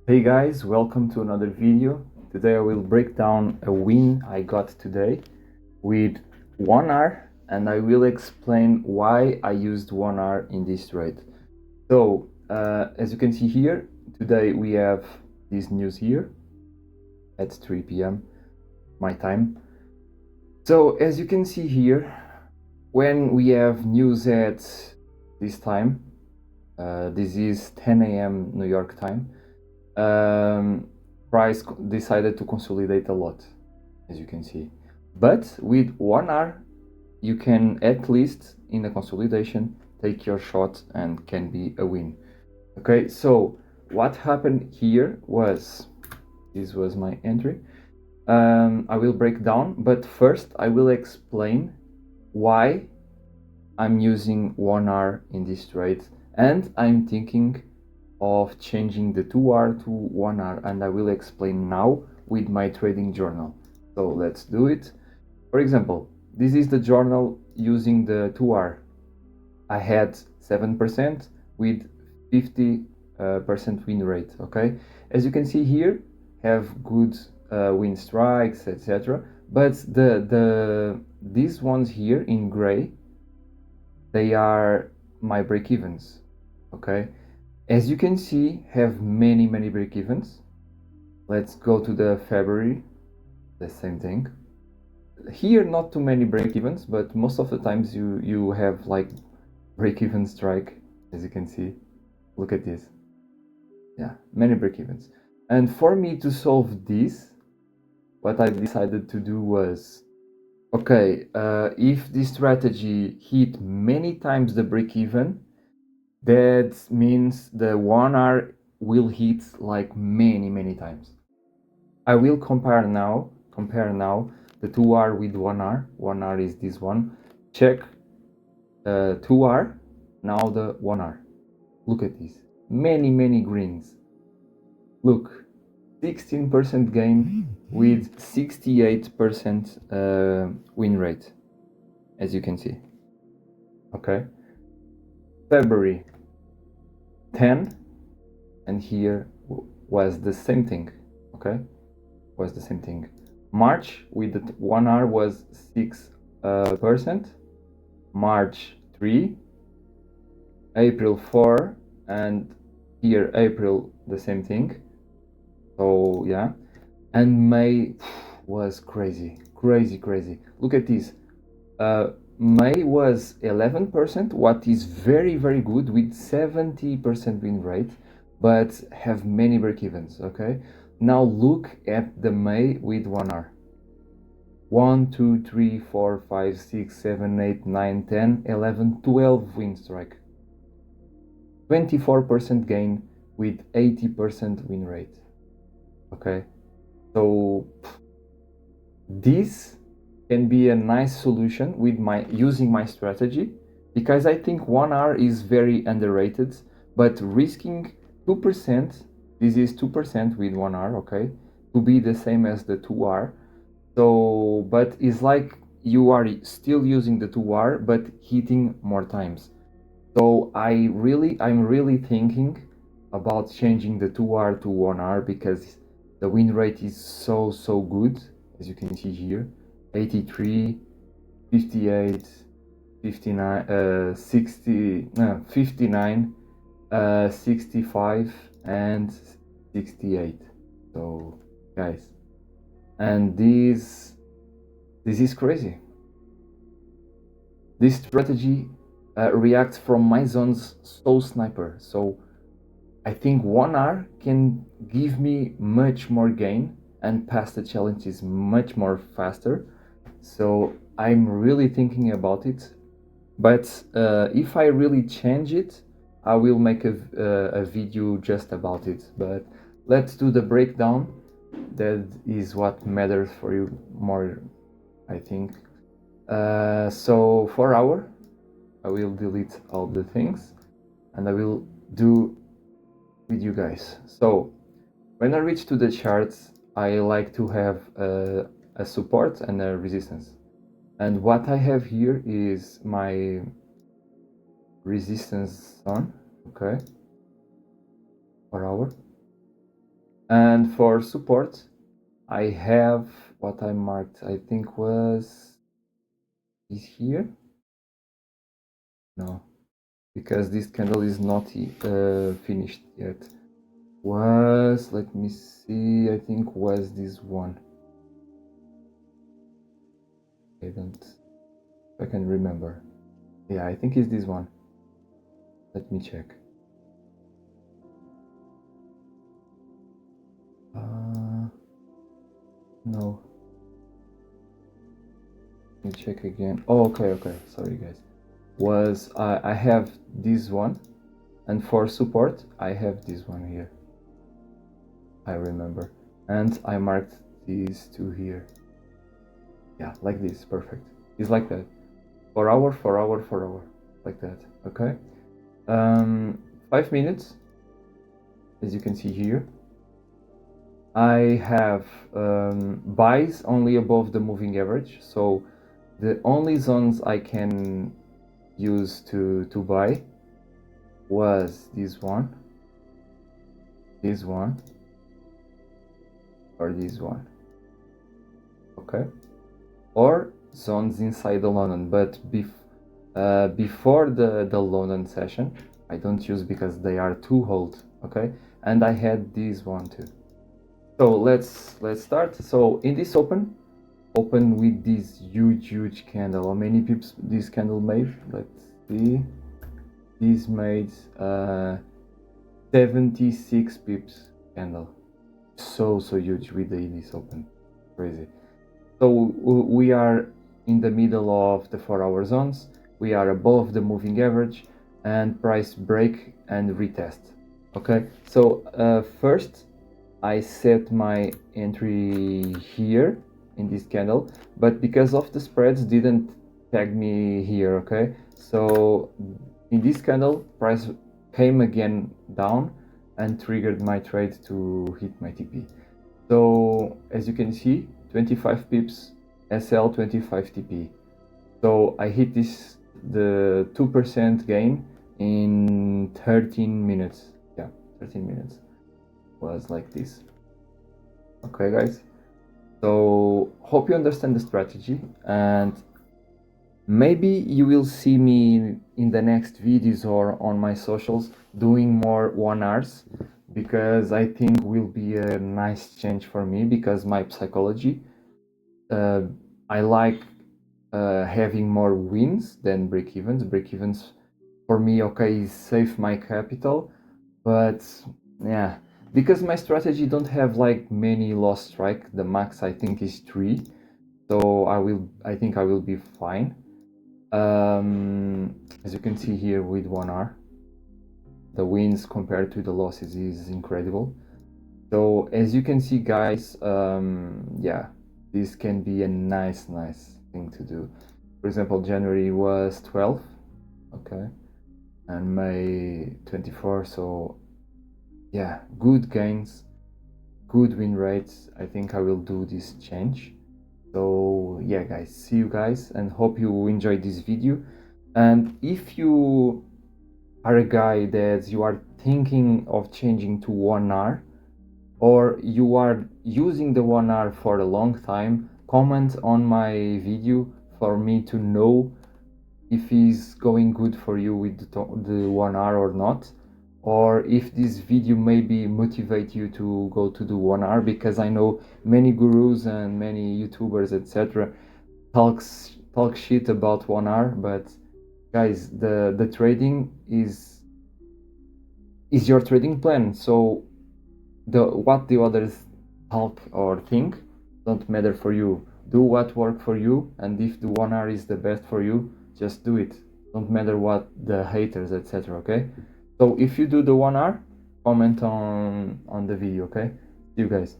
Hey guys, welcome to another video. Today I will break down a win I got today with 1R, and I will explain why I used 1R in this trade. So as you can see here, today we have this news here at 3 p.m. my time. So as you can see here, when we have news at this time, this is 10 a.m. New York time, price decided to consolidate a lot, as you can see. But with 1R, you can at least in the consolidation take your shot and can be a win. Okay, so what happened here was, this was my entry. I will break down, but first I will explain why I'm using 1R in this trade, and I'm thinking of changing the 2R to 1R, and I will explain now with my trading journal. So let's do it. For example, this is the journal using the 2R. I had 7% with 50% win rate. Okay, as you can see here, have good win strikes, etc. But these ones here in gray, they are my break-evens. Okay, as you can see, have many break-evens. Let's go to the February, the same thing. Here, not too many break-evens, but most of the times you have like break-even strike, as you can see. Look at this. Yeah, many break-evens. And for me to solve this, what I decided to do was, okay, if this strategy hit many times the break-even, that means the 1R will hit like many times. I will compare now the 2R with 1R. 1R is this one. Check 2R, now the 1R. Look at this. Many greens. Look, 16% gain with 68% win rate, as you can see. Okay. February 10, and here was the same thing. Okay, was the same thing. March with the 1R was 6%, March 3, April 4, and here April the same thing. So yeah, and May was crazy. Look at this. May was 11%, what is very good with 70% win rate, but have many break-evens. Okay, now look at the May with 1R. 1, 2, 3, 4, 5, 6, 7, 8, 9, 10, 11, 12 win strike. 24% gain with 80% win rate. Okay, so this can be a nice solution with using my strategy, because I think 1R is very underrated, but risking 2%, this is 2% with 1R, okay, to be the same as the 2R. So, but it's like you are still using the 2R, but hitting more times. So I'm really thinking about changing the 2R to 1R, because the win rate is so good, as you can see here. 83, 58, 59, 60, no, 59, 65, and 68. So guys, and this is crazy. This strategy reacts from my zones so sniper. So I think 1R can give me much more gain and pass the challenges much more faster. So I'm really thinking about it, but if I really change it, I will make a video just about it. But let's do the breakdown. That is what matters for you more, I think. So for hour, I will delete all the things, and I will do with you guys. So when I reach to the charts, I like to have a support and a resistance. And what I have here is my resistance zone, okay, per hour. And for support, I have what I marked, I think is here. No, because this candle is not finished yet. Let me see, I think was this one. I can remember. Yeah, I think it's this one. Let me check. No. Let me check again. Oh, okay. Sorry, guys. I have this one, and for support, I have this one here. I remember. And I marked these two here. Yeah, like this. Perfect. It's like that. 4 hour, 4 hour, 4 hour. Like that. Okay. 5 minutes. As you can see here. I have buys only above the moving average, so the only zones I can use to buy was this one, or this one, okay, or zones inside the London, but before the London session I don't use because they are too old, okay, and I had this one too. So let's start. So in this open with this huge candle. How many pips this candle made? Let's see. This made 76 pips candle. So huge with this open. Crazy. So we are in the middle of the 4 hour zones. We are above the moving average and price break and retest. Okay. So first I set my entry here in this candle, but because of the spreads didn't tag me here, okay? So in this candle, price came again down and triggered my trade to hit my TP. So as you can see, 25 pips SL, 25 TP. So I hit the 2% gain in 13 minutes. Yeah, 13 minutes was like this. Okay, guys, so hope you understand the strategy, and maybe you will see me in the next videos or on my socials doing more 1 hours, because I think will be a nice change for me, because my psychology, I like having more wins than break-evens. Break-evens for me, okay, is save my capital, but yeah, because my strategy don't have like many loss strike, the max I think is 3, so I think I will be fine. As you can see here with 1R, the wins compared to the losses is incredible. So as you can see, guys, yeah, this can be a nice thing to do. For example, January was 12, okay, and May 24, so yeah, good gains, good win rates. I think I will do this change. So yeah, guys, see you guys, and hope you enjoyed this video. And if you are a guy that you are thinking of changing to 1R, or you are using the 1R for a long time, comment on my video for me to know if it's going good for you with the 1R or not, or if this video maybe motivate you to go to do 1R, because I know many gurus and many YouTubers, etc., talk shit about 1R, but guys, the trading is your trading plan. So what the others talk or think don't matter for you. Do what work for you, and if the 1R is the best for you, just do it. Don't matter what the haters, etc., okay? So if you do the 1R, comment on the video, okay? See you guys.